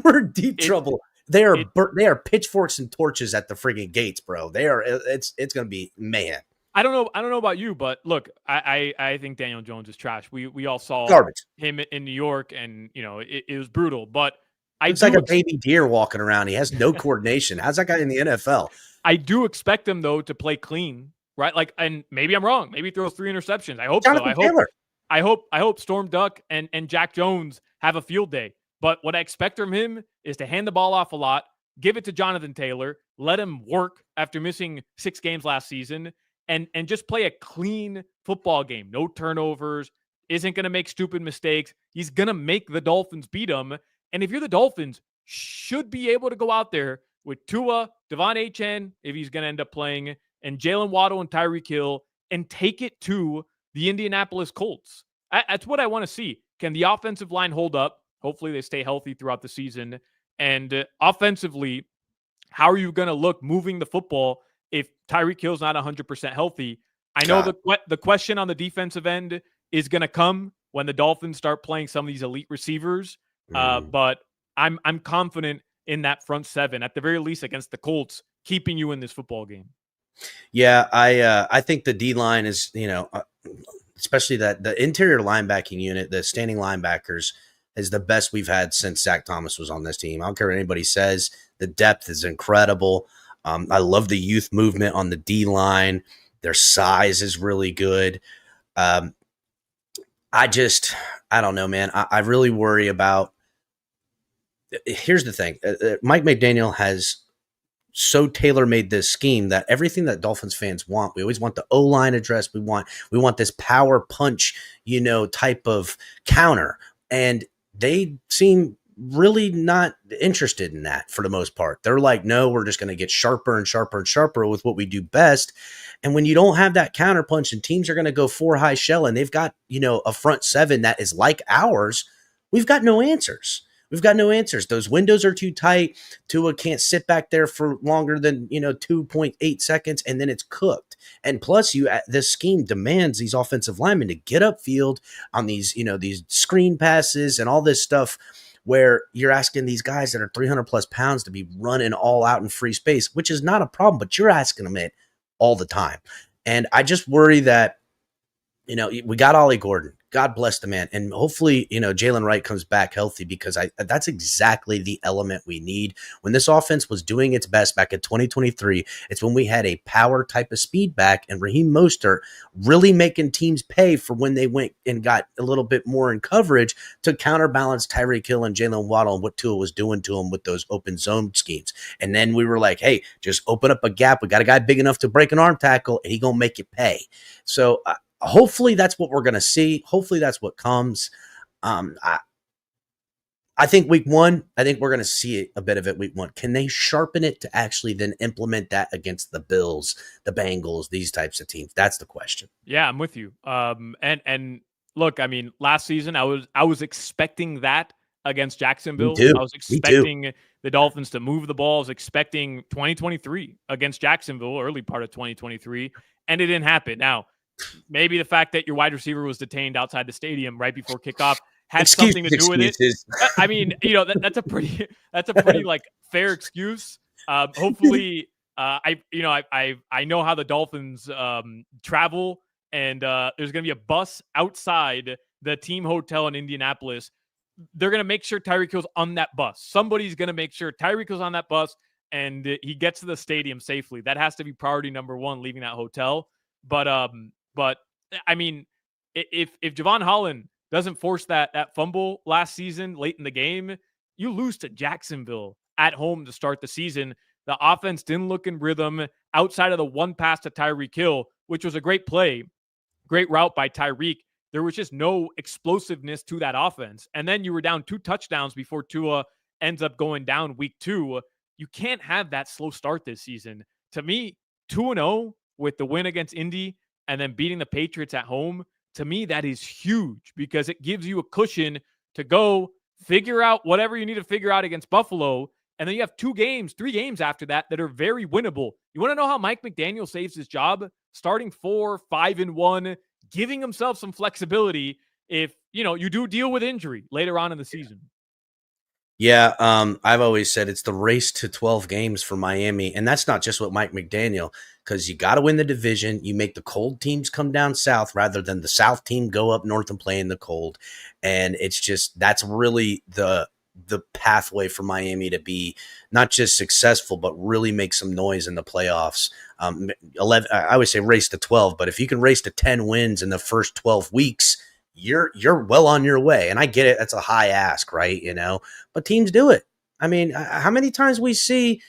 We're in deep trouble. They are pitchforks and torches at the friggin' gates, bro. They are. It's going to be mayhem. I don't know about you, but look, I think Daniel Jones is trash. We all saw Garbage. him in New York, and it was brutal. But it's like a baby deer walking around. He has no coordination. How's that guy in the NFL? I do expect him though to play clean, right? Like, and maybe I'm wrong. Maybe he throws 3 interceptions. I hope Jonathan so. Taylor. I hope Storm Duck and Jack Jones have a field day. But what I expect from him is to hand the ball off a lot, give it to Jonathan Taylor, let him work after missing 6 games last season, and just play a clean football game. No turnovers, isn't going to make stupid mistakes. He's going to make the Dolphins beat him. And if you're the Dolphins, should be able to go out there with Tua, Devon Achane, if he's going to end up playing, and Jalen Waddle and Tyreek Hill, and take it to the Indianapolis Colts. That's what I want to see. Can the offensive line hold up? Hopefully they stay healthy throughout the season. And offensively, how are you going to look moving the football if Tyreek Hill's not 100% healthy? I know the question on the defensive end is going to come when the Dolphins start playing some of these elite receivers. But I'm confident in that front seven, at the very least against the Colts, keeping you in this football game. Yeah, I think the D-line is, especially that the interior linebacking unit, the standing linebackers, is the best we've had since Zach Thomas was on this team. I don't care what anybody says. The depth is incredible. I love the youth movement on the D-line. Their size is really good. I don't know, man. I really worry about – here's the thing. Mike McDaniel has so tailor-made this scheme that everything that Dolphins fans want, we always want the O-line address. We want this power punch, type of counter. And they seem really not interested in that for the most part. They're like, no, we're just going to get sharper and sharper and sharper with what we do best. And when you don't have that counter punch and teams are going to go 4 high shell and they've got, a front seven that is like ours, we've got no answers. We've got no answers. Those windows are too tight. Tua can't sit back there for longer than, 2.8 seconds, and then it's cooked. And plus, this scheme demands these offensive linemen to get upfield on these, these screen passes and all this stuff where you're asking these guys that are 300 plus pounds to be running all out in free space, which is not a problem, but you're asking them it all the time. And I just worry that, we got Ollie Gordon. God bless the man. And hopefully, Jalen Wright comes back healthy, because that's exactly the element we need. When this offense was doing its best back in 2023, it's when we had a power type of speed back and Raheem Mostert really making teams pay for when they went and got a little bit more in coverage to counterbalance Tyreek Hill and Jalen Waddle and what Tua was doing to him with those open zone schemes. And then we were like, hey, just open up a gap. We got a guy big enough to break an arm tackle, and he going to make you pay. So hopefully that's what we're going to see. Hopefully that's what comes. I think week 1, I think we're going to see a bit of it week 1. Can they sharpen it to actually then implement that against the Bills, the Bengals, these types of teams? That's the question. Yeah, I'm with you. And look, I mean, last season I was expecting that against Jacksonville. I was expecting the Dolphins to move the ball. I was expecting 2023 against Jacksonville, early part of 2023, and it didn't happen. Now, maybe the fact that your wide receiver was detained outside the stadium right before kickoff had something to do with it. I mean, that's a pretty like fair excuse. Hopefully, I know how the Dolphins travel, and there's going to be a bus outside the team hotel in Indianapolis. They're going to make sure Tyreek Hill's on that bus. Somebody's going to make sure Tyreek Hill's on that bus and he gets to the stadium safely. That has to be priority number 1, leaving that hotel. But I mean, if Javon Holland doesn't force that fumble last season late in the game, you lose to Jacksonville at home to start the season. The offense didn't look in rhythm outside of the one pass to Tyreek Hill, which was a great play, great route by Tyreek. There was just no explosiveness to that offense. And then you were down 2 touchdowns before Tua ends up going down week 2. You can't have that slow start this season. To me, 2-0 with the win against Indy and then beating the Patriots at home, to me, that is huge, because it gives you a cushion to go figure out whatever you need to figure out against Buffalo. And then you have 3 games after that are very winnable. You want to know how Mike McDaniel saves his job? Starting 4-5-1, giving himself some flexibility if, you do deal with injury later on in the season. Yeah, I've always said it's the race to 12 games for Miami, and that's not just with Mike McDaniel, because you got to win the division. You make the cold teams come down south rather than the south team go up north and play in the cold, and it's just that's really the pathway for Miami to be not just successful but really make some noise in the playoffs. 11, I always say race to 12, but if you can race to 10 wins in the first 12 weeks, you're well on your way. And I get it. That's a high ask, right? But teams do it. I mean, how many times we see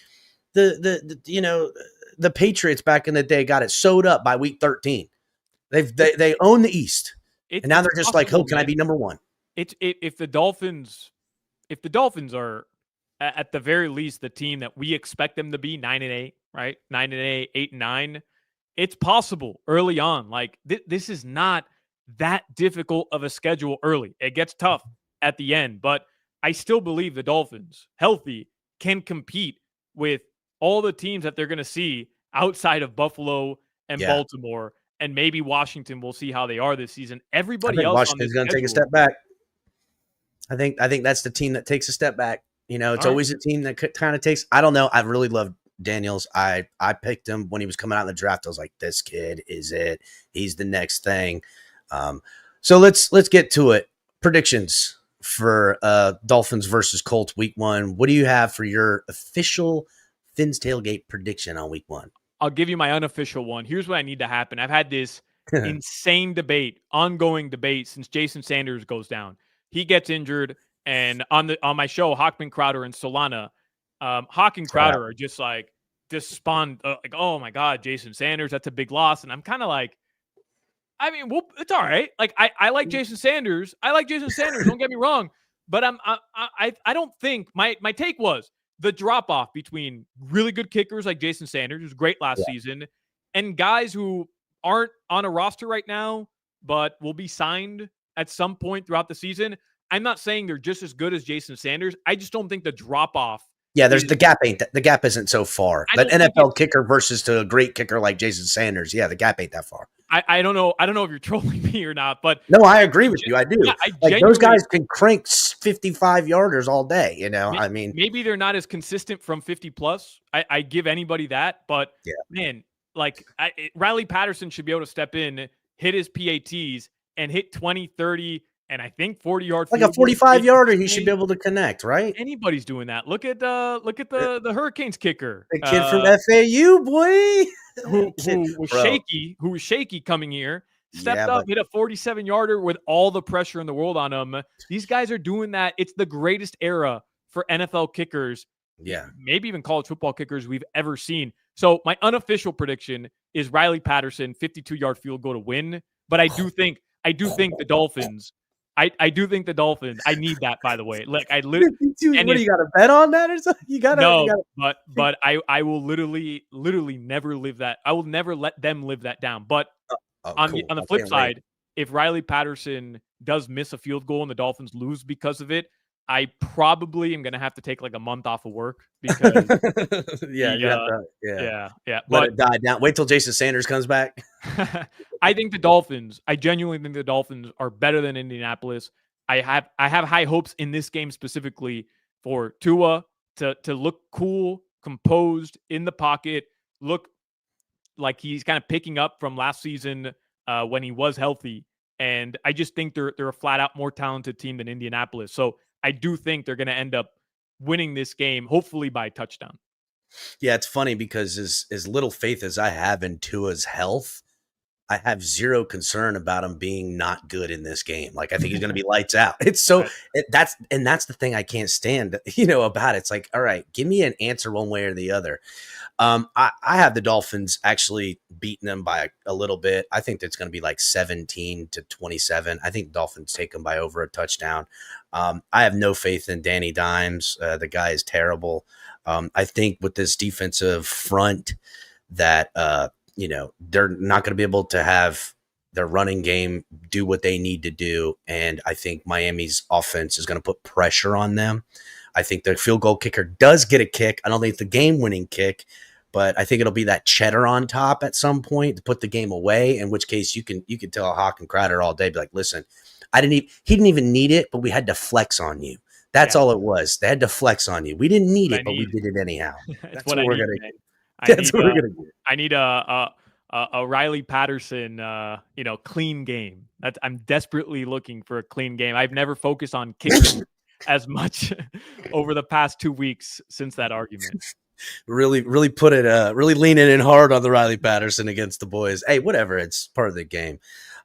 the Patriots back in the day got it sewed up by week 13. They own the East. And now they're just possible, like, oh, can I be number one? If the Dolphins are at the very least the team that we expect them to be, 9-8, right? 9-8, 8-9. It's possible early on. Like this is not that difficult of a schedule early. It gets tough at the end, but I still believe the Dolphins, healthy, can compete with all the teams that they're going to see outside of Buffalo and Baltimore, and maybe Washington. We'll see how they are this season. Everybody else Washington's going to take a step back. I think that's the team that takes a step back. It's always a team that kind of takes. I don't know. I really love Daniels. I picked him when he was coming out in the draft. I was like, this kid is it. He's the next thing. So let's get to it. Predictions for Dolphins versus Colts week 1. What do you have for your official Fins TailGate prediction on week 1? I'll give you my unofficial one. Here's what I need to happen. I've had this insane ongoing debate since Jason Sanders goes down. He gets injured, and on my show, Hawkman, Crowder, and Solana, Hawk and Crowder are just like despond, like, oh my God, Jason Sanders, that's a big loss. And I'm kind of like, I mean, it's all right. Like I like Jason Sanders. Don't get me wrong, but I don't think my take was the drop off between really good kickers like Jason Sanders, who's great last season, and guys who aren't on a roster right now, but will be signed at some point throughout the season. I'm not saying they're just as good as Jason Sanders. I just don't think the drop off. Yeah, the gap isn't so far. That NFL kicker versus to a great kicker like Jason Sanders. Yeah, the gap ain't that far. I don't know. I don't know if you're trolling me or not, but no, I agree with you. I do. Yeah, those guys can crank 55 yarders all day. I mean, maybe they're not as consistent from 50 plus. I give anybody that, but man, like Riley Patterson should be able to step in, hit his PATs, and hit 20, 30, and I think 40-yard like a 45-yarder. He should be able to connect, right? Anybody's doing that. Look at the Hurricanes kicker, the kid from FAU, boy, who was shaky coming here. Stepped up, hit a 47-yarder with all the pressure in the world on him. These guys are doing that. It's the greatest era for NFL kickers. Yeah, maybe even college football kickers we've ever seen. So my unofficial prediction is Riley Patterson 52-yard field goal to win. But I do think the Dolphins. I do think the Dolphins. I need that, by the way. Like I literally. What do you got to bet on that or something? You gotta. But I will literally never live that. I will never let them live that down. But on the flip side, if Riley Patterson does miss a field goal and the Dolphins lose because of it, I probably am going to have to take like a month off of work because yeah. Let it die down. Wait till Jason Sanders comes back. I genuinely think the Dolphins are better than Indianapolis. I have high hopes in this game specifically for Tua to look cool, composed in the pocket, look like he's kind of picking up from last season when he was healthy. And I just think they're a flat out more talented team than Indianapolis. So I do think they're going to end up winning this game, hopefully by touchdown. Yeah, it's funny because as little faith as I have in Tua's health, I have zero concern about him being not good in this game. Like I think he's going to be lights out. It's so that's the thing I can't stand, about it. It's like, all right, give me an answer one way or the other. I have the Dolphins actually beating them by a little bit. I think it's going to be like 17-27. I think the Dolphins take them by over a touchdown. I have no faith in Danny Dimes. The guy is terrible. I think with this defensive front that, they're not going to be able to have their running game do what they need to do. And I think Miami's offense is going to put pressure on them. I think the field goal kicker does get a kick. I don't think it's the game-winning kick, but I think it'll be that cheddar on top at some point to put the game away, in which case you can tell Hawk and Crowder all day, be like, listen, he didn't even need it, but we had to flex on you. That's all it was. They had to flex on you. We didn't need it, but we did it anyhow. That's what we're gonna do. That's what we're gonna do. I need a Riley Patterson, clean game. I'm desperately looking for a clean game. I've never focused on kicking as much over the past 2 weeks since that argument. Really put it, really leaning in hard on the Riley Patterson against the boys. Hey, whatever. It's part of the game.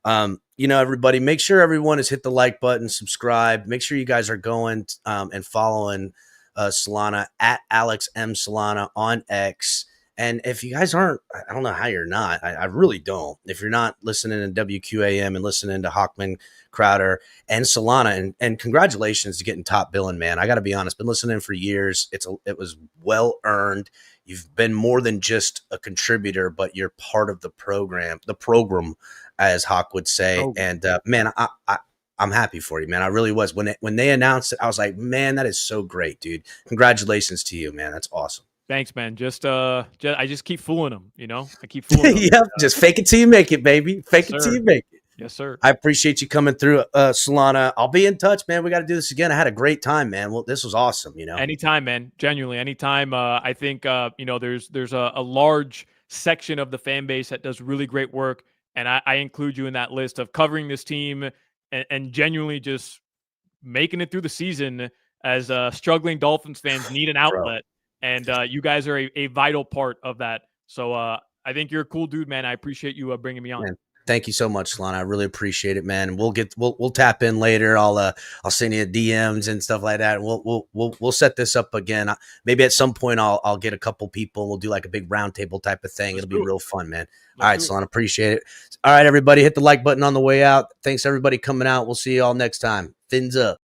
Everybody, make sure everyone has hit the like button, subscribe. Make sure you guys are going and following Solana at Alex M. Solana on X. And if you guys aren't, I don't know how you're not. I really don't. If you're not listening to WQAM and listening to Hawkman, Crowder, and Solana, and congratulations to getting top billing, man. I got to be honest, been listening for years. It was well earned. You've been more than just a contributor, but you're part of the program, as Hawk would say. Oh. And man, I'm happy for you, man. I really was. When they announced it, I was like, man, that is so great, dude. Congratulations to you, man. That's awesome. Thanks, man. I just keep fooling them, I keep fooling them. Yep, just fake it till you make it, baby. Fake it till you make it. Yes, sir. I appreciate you coming through, Solana. I'll be in touch, man. We got to do this again. I had a great time, man. Well, this was awesome, Anytime, man. Genuinely, anytime. I think, there's a large section of the fan base that does really great work, and I include you in that list of covering this team and genuinely just making it through the season as struggling Dolphins fans need an outlet. And you guys are a vital part of that. So I think you're a cool dude, man. I appreciate you bringing me on. Man, thank you so much, Solana. I really appreciate it, man. We'll tap in later. I'll send you DMs and stuff like that. We'll set this up again. Maybe at some point I'll get a couple people and we'll do like a big roundtable type of thing. It'll be real fun, man. All right, Solana, appreciate it. All right, everybody, hit the like button on the way out. Thanks everybody coming out. We'll see you all next time. Fins up.